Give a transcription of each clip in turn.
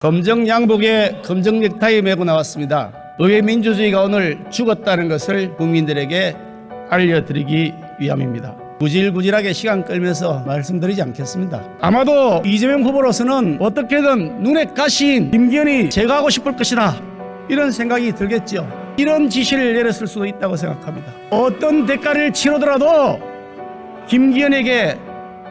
검정 양복에 검정 넥타이 메고 나왔습니다. 의회 민주주의가 오늘 죽었다는 것을 국민들에게 알려드리기 위함입니다. 구질구질하게 시간 끌면서 말씀드리지 않겠습니다. 아마도 이재명 후보로서는 어떻게든 눈에 가시인 김기현이 제거하고 싶을 것이다, 이런 생각이 들겠죠. 이런 지시를 내렸을 수도 있다고 생각합니다. 어떤 대가를 치르더라도 김기현에게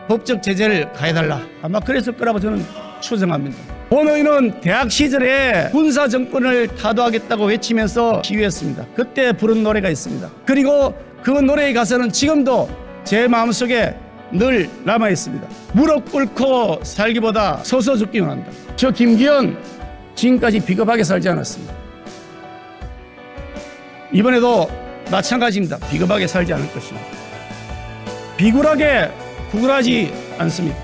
법적 제재를 가해달라, 아마 그랬을 거라고 저는 추정합니다. 본 의원은 대학 시절에 군사 정권을 타도하겠다고 외치면서 시위했습니다. 그때 부른 노래가 있습니다. 그리고 그 노래의 가사는 지금도 제 마음속에 늘 남아있습니다. 무릎 꿇고 살기보다 서서 죽기만 한다. 저 김기현 지금까지 비겁하게 살지 않았습니다. 이번에도 마찬가지입니다. 비겁하게 살지 않을 것입니다. 비굴하게 구걸하지 않습니다.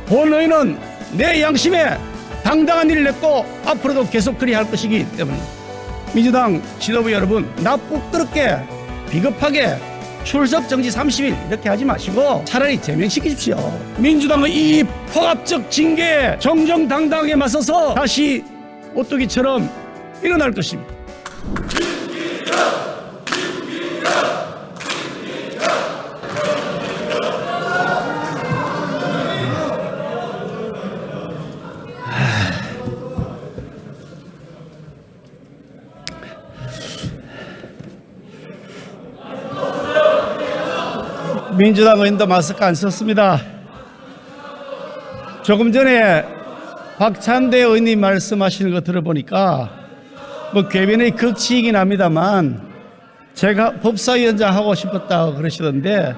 본 의원은 내 양심에 당당한 일을 냈고 앞으로도 계속 그리할 것이기 때문에 민주당 지도부 여러분, 나쁘끄럽게 비겁하게 출석 정지 30일 이렇게 하지 마시고 차라리 제명시키십시오. 민주당의 이 폭압적 징계에 정정당당하게 맞서서 다시 오뚜기처럼 일어날 것입니다. 민주당 의원도 마스크 안 썼습니다. 조금 전에 박찬대 의원님 말씀하시는 거 들어보니까 궤변의 극치이긴 합니다만 제가 법사위원장 하고 싶었다고 그러시던데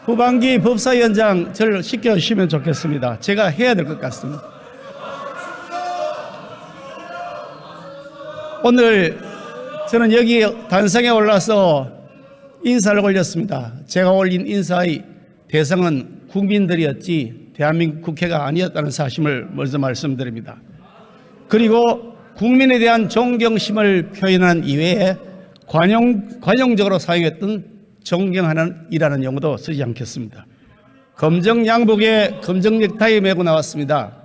후반기 법사위원장 저를 시켜주시면 좋겠습니다. 제가 해야 될 것 같습니다. 오늘 저는 여기 단상에 올라서 인사를 올렸습니다. 제가 올린 인사의 대상은 국민들이었지 대한민국 국회가 아니었다는 사실을 먼저 말씀드립니다. 그리고 국민에 대한 존경심을 표현한 이외에 관용적으로 사용했던 존경하는 이라는 용어도 쓰지 않겠습니다. 검정 양복에 검정 넥타이 메고 나왔습니다.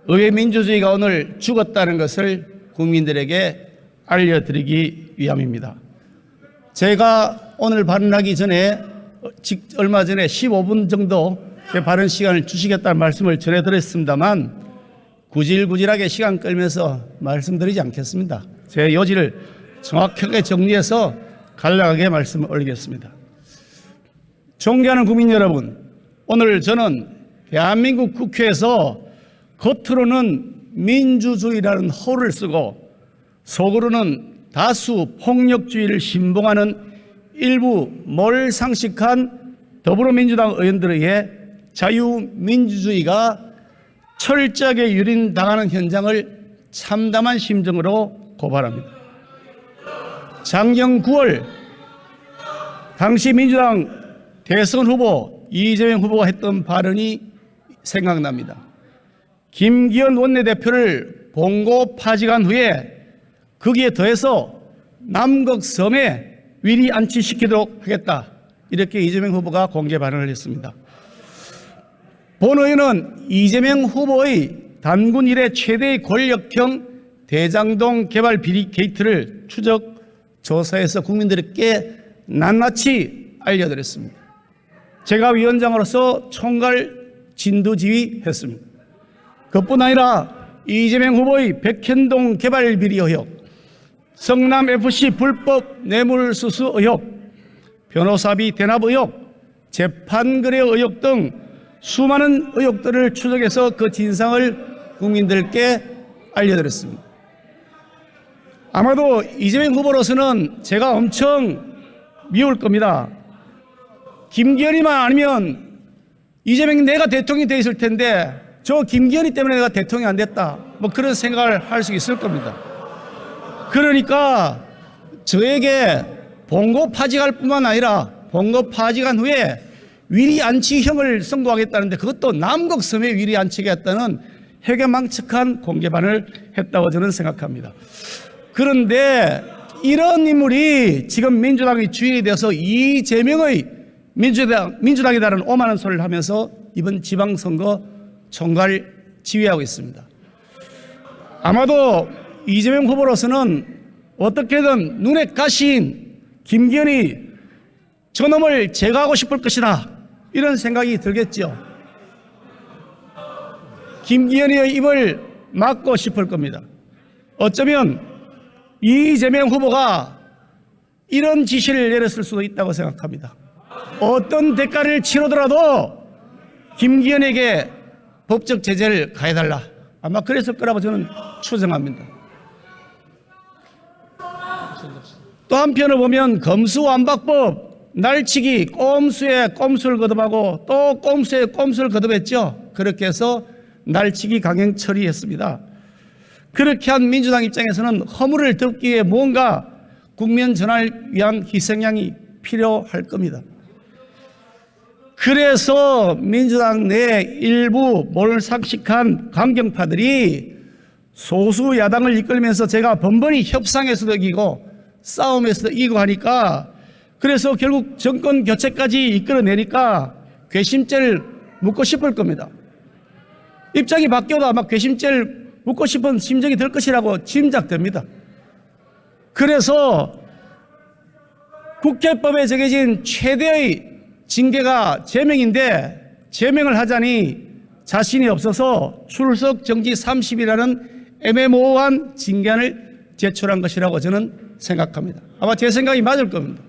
의회 민주주의가 오늘 죽었다는 것을 국민들에게 알려드리기 위함입니다. 제가 오늘 발언하기 전에 얼마 전에 15분 정도 제 발언 시간을 주시겠다는 말씀을 전해드렸습니다만 구질구질하게 시간 끌면서 말씀드리지 않겠습니다. 제 요지를 정확하게 정리해서 간략하게 말씀을 올리겠습니다. 존경하는 국민 여러분, 오늘 저는 대한민국 국회에서 겉으로는 민주주의라는 호를 쓰고 속으로는 다수 폭력주의를 신봉하는 일부 몰상식한 더불어민주당 의원들에 의해 자유민주주의가 철저하게 유린당하는 현장을 참담한 심정으로 고발합니다. 작년 9월 당시 민주당 대선 후보 이재명 후보가 했던 발언이 생각납니다. 김기현 원내대표를 봉고 파직한 후에 거기에 더해서 남극섬에 위리 안치시키도록 하겠다, 이렇게 이재명 후보가 공개 발언을 했습니다. 본 의원은 이재명 후보의 단군 이래 최대의 권력형 대장동 개발 비리 게이트를 추적 조사해서 국민들께 낱낱이 알려드렸습니다. 제가 위원장으로서 총괄 진두지휘했습니다. 그뿐 아니라 이재명 후보의 백현동 개발 비리 의혹, 성남FC 불법 뇌물수수 의혹, 변호사비 대납 의혹, 재판거래 의혹 등 수많은 의혹들을 추적해서 그 진상을 국민들께 알려드렸습니다. 아마도 이재명 후보로서는 제가 엄청 미울 겁니다. 김기현이만 아니면 이재명이 내가 대통령이 돼 있을 텐데 저 김기현이 때문에 내가 대통령이 안 됐다, 그런 생각을 할 수 있을 겁니다. 그러니까 저에게 봉고 파직할 뿐만 아니라 봉고 파직한 후에 위리 안치형을 선고하겠다는데 그것도 남극섬에 위리 안치겠다는 해괴망측한 공개반을 했다고 저는 생각합니다. 그런데 이런 인물이 지금 민주당의 주인이 되어서 이재명의 민주당이라는 오만한 소리를 하면서 이번 지방선거 총괄 지휘하고 있습니다. 아마도 이재명 후보로서는 어떻게든 눈에 가시인 김기현이 저놈을 제거하고 싶을 것이다, 이런 생각이 들겠죠. 김기현의 입을 막고 싶을 겁니다. 어쩌면 이재명 후보가 이런 지시를 내렸을 수도 있다고 생각합니다. 어떤 대가를 치르더라도 김기현에게 법적 제재를 가해달라, 아마 그랬을 거라고 저는 추정합니다. 또 한편을 보면 검수완박법, 날치기, 꼼수에 꼼수를 거듭하고 또 꼼수에 꼼수를 거듭했죠. 그렇게 해서 날치기 강행 처리했습니다. 그렇게 한 민주당 입장에서는 허물을 덮기 위해 뭔가 국면 전환을 위한 희생양이 필요할 겁니다. 그래서 민주당 내 일부 몰상식한 강경파들이 소수 야당을 이끌면서 제가 번번이 협상에서도 이기고 싸움에서도 이기고 하니까, 그래서 결국 정권 교체까지 이끌어내니까 괘씸죄를 묻고 싶을 겁니다. 입장이 바뀌어도 아마 괘씸죄를 묻고 싶은 심정이 들 것이라고 짐작됩니다. 그래서 국회법에 정해진 최대의 징계가 제명인데 제명을 하자니 자신이 없어서 출석 정지 30이라는 애매모호한 징계안을 제출한 것이라고 저는 생각합니다. 아마 제 생각이 맞을 겁니다.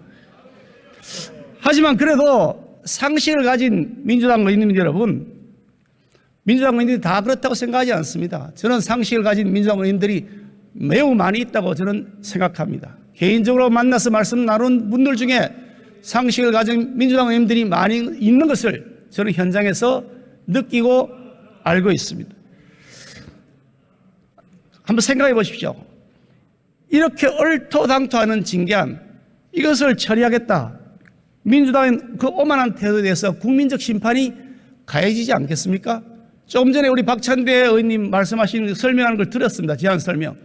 하지만 그래도 상식을 가진 민주당 의원님 여러분, 민주당 의원들이 다 그렇다고 생각하지 않습니다. 저는 상식을 가진 민주당 의원들이 매우 많이 있다고 저는 생각합니다. 개인적으로 만나서 말씀 나눈 분들 중에 상식을 가진 민주당 의원들이 많이 있는 것을 저는 현장에서 느끼고 알고 있습니다. 한번 생각해 보십시오. 이렇게 얼토당토하는 징계안, 이것을 처리하겠다, 민주당의 그 오만한 태도에 대해서 국민적 심판이 가해지지 않겠습니까? 조금 전에 우리 박찬대 의원님 말씀하신 설명하는 걸 들었습니다. 제안 설명.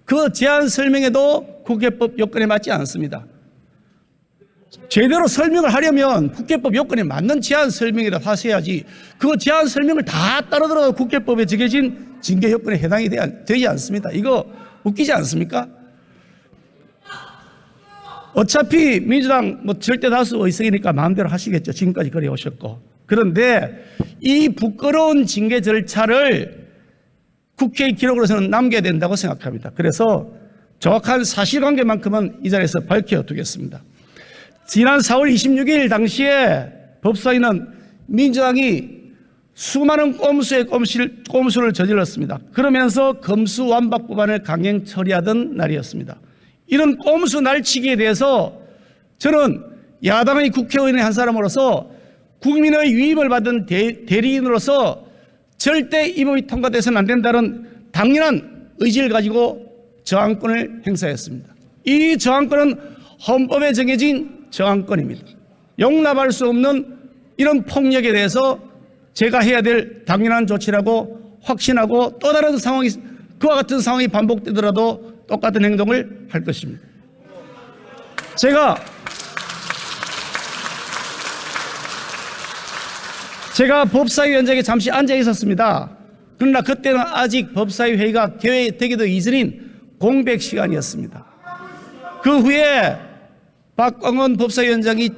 그 제안 설명에도 국회법 요건에 맞지 않습니다. 제대로 설명을 하려면 국회법 요건에 맞는 제안 설명이라 하셔야지, 그 제안 설명을 다 따르더라도 국회법에 정해진 징계 요건에 해당이 되지 않습니다. 이거 웃기지 않습니까? 어차피 민주당 절대 다수 의석이니까 마음대로 하시겠죠. 지금까지 그래 오셨고. 그런데 이 부끄러운 징계 절차를 국회의 기록으로서는 남겨야 된다고 생각합니다. 그래서 정확한 사실관계만큼은 이 자리에서 밝혀두겠습니다. 지난 4월 26일 당시에 법사위는 민주당이 수많은 꼼수를 저질렀습니다. 그러면서 검수완박 법안을 강행 처리하던 날이었습니다. 이런 꼼수 날치기에 대해서 저는 야당의 국회의원의 한 사람으로서 국민의 위임을 받은 대리인으로서 절대 이 법이 통과돼서는 안 된다는 당연한 의지를 가지고 저항권을 행사했습니다. 이 저항권은 헌법에 정해진 저항권입니다. 용납할 수 없는 이런 폭력에 대해서 제가 해야 될 당연한 조치라고 확신하고, 또 다른 상황이, 그와 같은 상황이 반복되더라도 똑같은 행동을 할 것입니다. 제가 법사위 현장에 잠시 앉아 있었습니다. 그러나 그때는 아직 법사위 회의가 개회되기도 이전인 공백 시간이었습니다. 그 후에 박광원 법사위원장이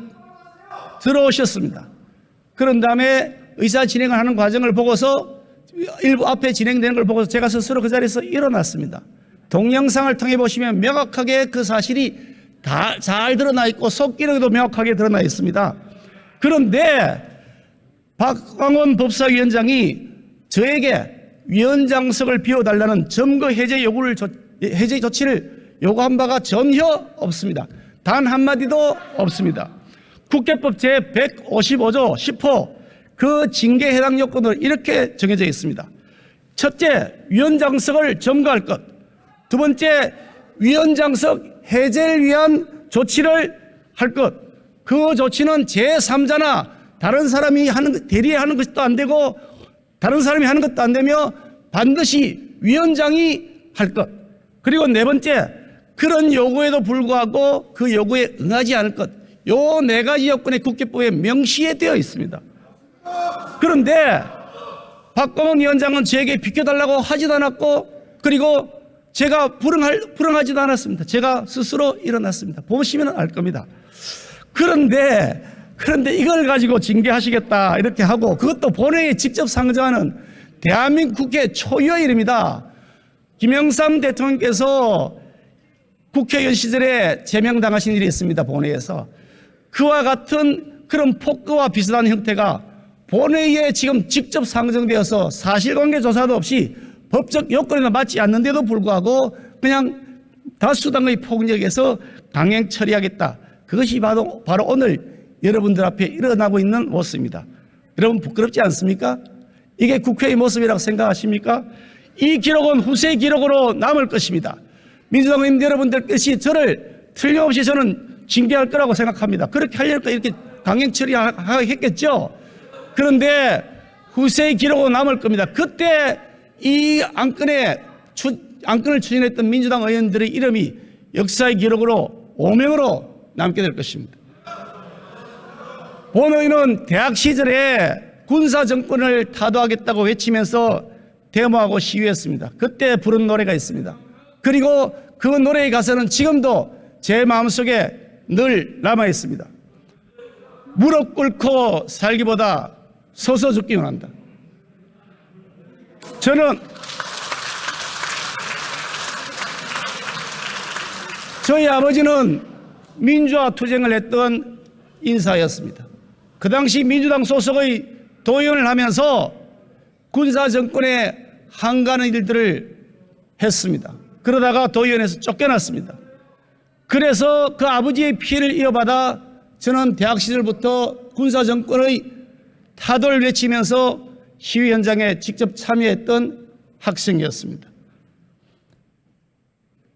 들어오셨습니다. 그런 다음에 의사 진행을 하는 과정을 보고서, 일부 앞에 진행되는 걸 보고서 제가 스스로 그 자리에서 일어났습니다. 동영상을 통해 보시면 명확하게 그 사실이 다 잘 드러나 있고 속기록에도 명확하게 드러나 있습니다. 그런데 박광원 법사위원장이 저에게 위원장석을 비워달라는 점거 해제 해제 조치를 요구한 바가 전혀 없습니다. 단 한마디도 없습니다. 국회법 제155조 10호 그 징계 해당 요건으로 이렇게 정해져 있습니다. 첫째, 위원장석을 점거할 것. 두 번째, 위원장석 해제를 위한 조치를 할 것. 그 조치는 제3자나 다른 사람이 대리하는 것도 안 되고 다른 사람이 하는 것도 안 되며 반드시 위원장이 할 것. 그리고 네 번째, 그런 요구에도 불구하고 그 요구에 응하지 않을 것. 요 네 가지 요건이 국회법에 명시에 되어 있습니다. 그런데 박광원 위원장은 저에게 비켜달라고 하지도 않았고, 그리고 제가 불응하지도 않았습니다. 제가 스스로 일어났습니다. 보시면 알 겁니다. 그런데 이걸 가지고 징계하시겠다 이렇게 하고, 그것도 본회의에 직접 상정하는 대한민국 국회 초유의 일입니다. 김영삼 대통령께서 국회의원 시절에 제명당하신 일이 있습니다. 본회의에서. 그와 같은 그런 폭거와 비슷한 형태가 본회의에 지금 직접 상정되어서 사실관계 조사도 없이 법적 요건에도 맞지 않는데도 불구하고 그냥 다수당의 폭력에서 강행 처리하겠다. 그것이 바로 오늘 여러분들 앞에 일어나고 있는 모습입니다. 여러분 부끄럽지 않습니까? 이게 국회의 모습이라고 생각하십니까? 이 기록은 후세의 기록으로 남을 것입니다. 민주당 의원들 여러분들께서 저를 틀림없이 저는 징계할 거라고 생각합니다. 그렇게 하려니까 이렇게 강행 처리하겠죠. 그런데 후세의 기록으로 남을 겁니다. 그때 이 안건을 추진했던 민주당 의원들의 이름이 역사의 기록으로 오명으로 남게 될 것입니다. 본의원은 대학 시절에 군사 정권을 타도하겠다고 외치면서 데모하고 시위했습니다. 그때 부른 노래가 있습니다. 그리고 그 노래의 가사는 지금도 제 마음속에 늘 남아 있습니다. 무릎 꿇고 살기보다 서서 죽기 원한다. 저희 아버지는 민주화 투쟁을 했던 인사였습니다. 그 당시 민주당 소속의 도의원을 하면서 군사정권에 항가는 일들을 했습니다. 그러다가 도의원에서 쫓겨났습니다. 그래서 그 아버지의 피해를 이어받아 저는 대학 시절부터 군사정권의 타도를 외치면서 시위 현장에 직접 참여했던 학생이었습니다.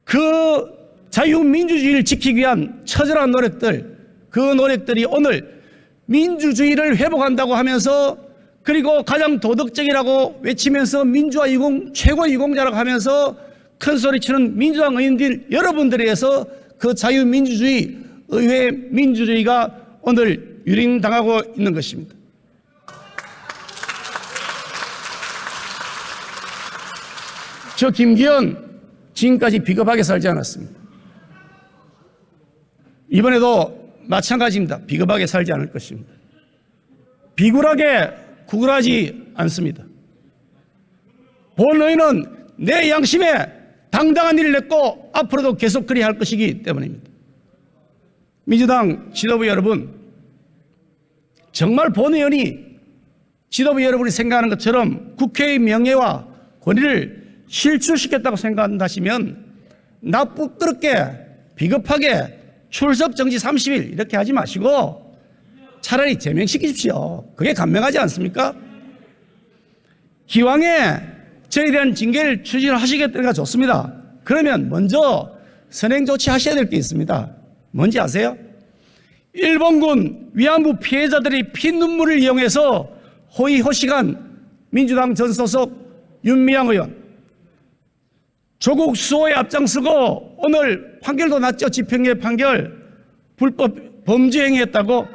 그 자유민주주의를 지키기 위한 처절한 노력들, 그 노력들이 오늘 민주주의를 회복한다고 하면서, 그리고 가장 도덕적이라고 외치면서 민주화 유공 최고 유공자라고 하면서 큰 소리치는 민주당 의원들 여러분들에 의해서 그 자유민주주의, 의회 민주주의가 오늘 유린당하고 있는 것입니다. 저 김기현 지금까지 비겁하게 살지 않았습니다. 이번에도 마찬가지입니다. 비겁하게 살지 않을 것입니다. 비굴하게 구걸하지 않습니다. 본의는 내 양심에 당당한 일을 냈고 앞으로도 계속 그리 할 것이기 때문입니다. 민주당 지도부 여러분, 정말 본의원이 지도부 여러분이 생각하는 것처럼 국회의 명예와 권위를 실추시켰다고 생각한다시면 나쁘게 비겁하게 출석 정지 30일 이렇게 하지 마시고 차라리 제명시키십시오. 그게 간명하지 않습니까? 기왕에 저에 대한 징계를 추진하시겠다니까 좋습니다. 그러면 먼저 선행 조치 하셔야 될 게 있습니다. 뭔지 아세요? 일본군 위안부 피해자들이 피눈물을 이용해서 호의호식한 민주당 전 소속 윤미향 의원, 조국 수호에 앞장서고 오늘 판결도 났죠. 집행유예 판결. 불법 범죄 행위했다고.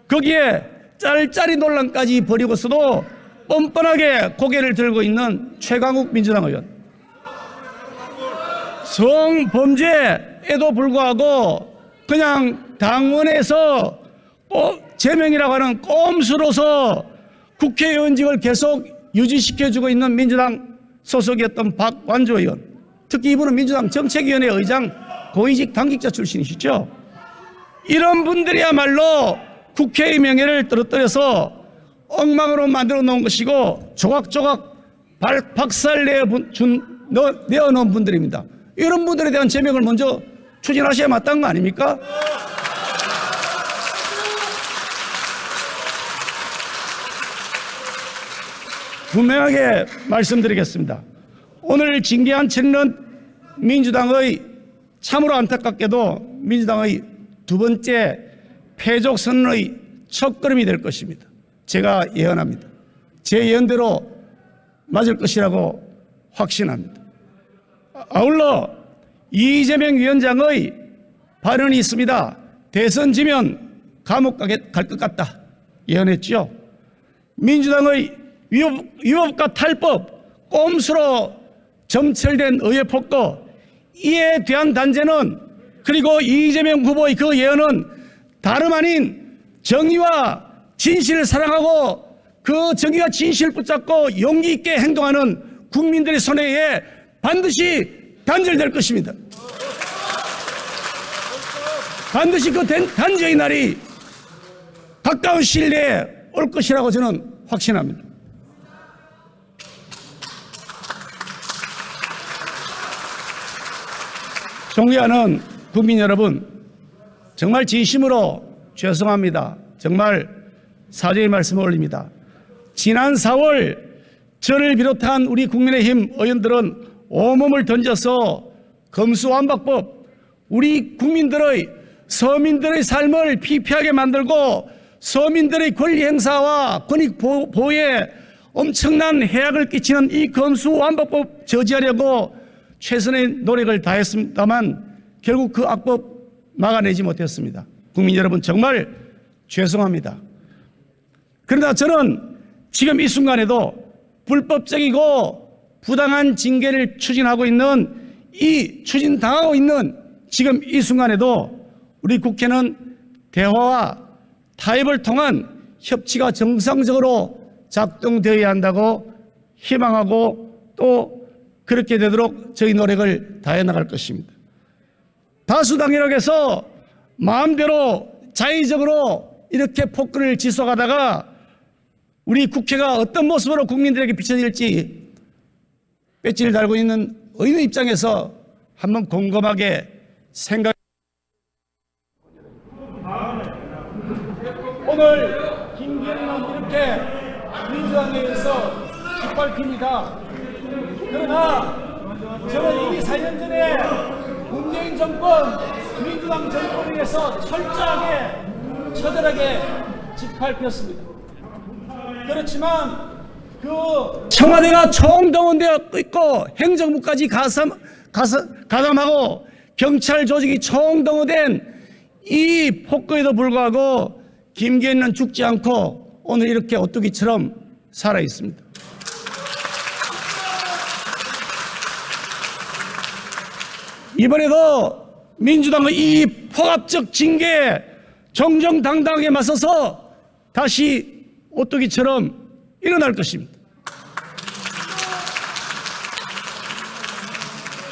거기에 짤짤이 논란까지 벌이고서도 뻔뻔하게 고개를 들고 있는 최강욱 민주당 의원. 성범죄에도 불구하고 그냥 당원에서 제명이라고 하는 꼼수로서 국회의원직을 계속 유지시켜주고 있는 민주당 소속이었던 박완주 의원. 특히 이분은 민주당 정책위원회 의장 고위직 당직자 출신이시죠. 이런 분들이야말로 국회의 명예를 떨어뜨려서 엉망으로 만들어 놓은 것이고 조각조각 박살 내어놓은 분들입니다. 이런 분들에 대한 제명을 먼저 추진하셔야 마땅한 거 아닙니까? 분명하게 말씀드리겠습니다. 오늘 징계한 처리는 민주당의 참으로 안타깝게도 민주당의 두 번째 패족 선언의 첫걸음이 될 것입니다. 제가 예언합니다. 제 예언대로 맞을 것이라고 확신합니다. 아울러 이재명 위원장의 발언이 있습니다. 대선 지면 감옥 갈 것 같다 예언했죠. 민주당의 위법과 탈법, 꼼수로 점철된 의회 폭거, 이에 대한 단죄는, 그리고 이재명 후보의 그 예언은 다름 아닌 정의와 진실을 사랑하고 그 정의와 진실을 붙잡고 용기 있게 행동하는 국민들의 손에 의해 반드시 단절될 것입니다. 반드시 그 단죄의 날이 가까운 시일 내에 올 것이라고 저는 확신합니다. 존경하는 국민 여러분, 정말 진심으로 죄송합니다. 정말 사죄의 말씀을 올립니다. 지난 4월 저를 비롯한 우리 국민의힘 의원들은 온몸을 던져서 검수완박법, 우리 국민들의 서민들의 삶을 피폐하게 만들고 서민들의 권리 행사와 권익 보호에 엄청난 해악을 끼치는 이 검수완박법 저지하려고 최선의 노력을 다했습니다만 결국 그 악법 막아내지 못했습니다. 국민 여러분, 정말 죄송합니다. 그러나 저는 지금 이 순간에도 불법적이고 부당한 징계를 추진하고 있는 지금 이 순간에도 우리 국회는 대화와 타협을 통한 협치가 정상적으로 작동되어야 한다고 희망하고 또 그렇게 되도록 저희 노력을 다해 나갈 것입니다. 다수당이라고 마음대로 자의적으로 이렇게 폭거를 지속하다가 우리 국회가 어떤 모습으로 국민들에게 비춰질지 배지를 달고 있는 의원 입장에서 한번 곰곰하게 생각. 오늘 김기현은 이렇게 민주당에 의해서 깃발핍니다. 그러나 저는 이미 4년 전에 문재인 정권, 민주당 정권에 의해서 철저하게 처절하게 짓밟혔습니다. 그렇지만 그 청와대가 총동원되어 있고 행정부까지 가담하고 경찰 조직이 총동원된 이 폭거에도 불구하고 김기현은 죽지 않고 오늘 이렇게 오뚜기처럼 살아 있습니다. 이번에도 민주당의 이 폭압적 징계에 정정당당하게 맞서서 다시 오뚜기처럼 일어날 것입니다.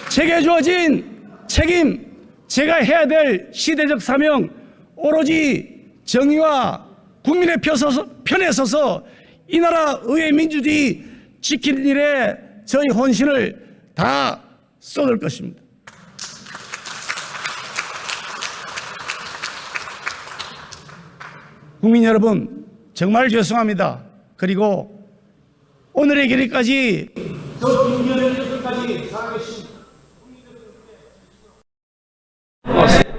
제게 주어진 책임, 제가 해야 될 시대적 사명, 오로지 정의와 국민의 편에 서서 이 나라 의회 민주주의 지킬 일에 저희 혼신을 다 쏟을 것입니다. 국민 여러분, 정말 죄송합니다. 그리고 오늘의 길까지 저 김기현의 길까지 살아계십니다. 고맙습니다.